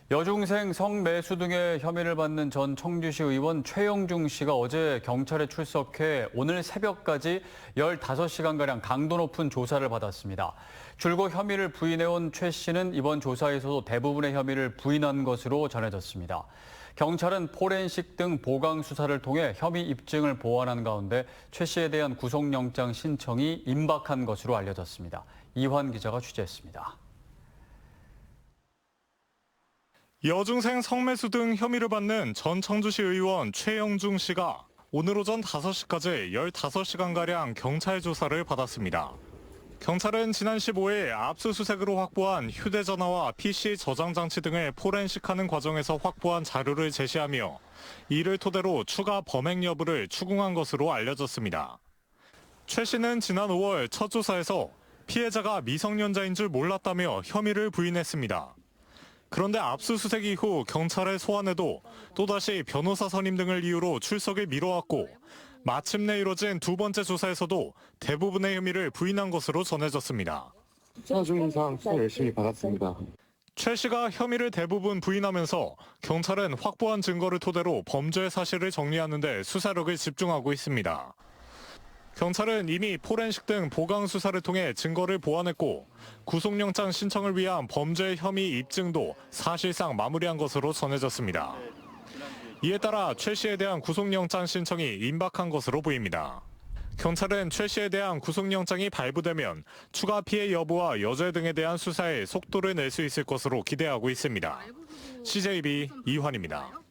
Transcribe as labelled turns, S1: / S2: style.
S1: 여중생 성매수 등의 혐의를 받는 전 청주시 의원 최영중 씨가 어제 경찰에 출석해 오늘 새벽까지 15시간가량 강도 높은 조사를 받았습니다. 줄곧 혐의를 부인해온 최 씨는 이번 조사에서도 대부분의 혐의를 부인한 것으로 전해졌습니다. 경찰은 포렌식 등 보강 수사를 통해 혐의 입증을 보완한 가운데 최 씨에 대한 구속영장 신청이 임박한 것으로 알려졌습니다. 이환 기자가 취재했습니다.
S2: 여중생 성매수 등 혐의를 받는 전 청주시 의원 최영중 씨가 오늘 오전 5시까지 15시간가량 경찰 조사를 받았습니다. 경찰은 지난 15일 압수수색으로 확보한 휴대전화와 PC 저장 장치 등을 포렌식하는 과정에서 확보한 자료를 제시하며 이를 토대로 추가 범행 여부를 추궁한 것으로 알려졌습니다. 최 씨는 지난 5월 첫 조사에서 피해자가 미성년자인 줄 몰랐다며 혐의를 부인했습니다. 그런데 압수수색 이후 경찰에 소환해도 또다시 변호사 선임 등을 이유로 출석을 미뤄왔고 마침내 이뤄진 두 번째 조사에서도 대부분의 혐의를 부인한 것으로 전해졌습니다.
S3: 수사 중인상 수사 열심히 받았습니다.
S2: 최 씨가 혐의를 대부분 부인하면서 경찰은 확보한 증거를 토대로 범죄 사실을 정리하는 데 수사력을 집중하고 있습니다. 경찰은 이미 포렌식 등 보강 수사를 통해 증거를 보완했고 구속영장 신청을 위한 범죄 혐의 입증도 사실상 마무리한 것으로 전해졌습니다. 이에 따라 최 씨에 대한 구속영장 신청이 임박한 것으로 보입니다. 경찰은 최 씨에 대한 구속영장이 발부되면 추가 피해 여부와 여죄 등에 대한 수사에 속도를 낼 수 있을 것으로 기대하고 있습니다. CJB 이환입니다.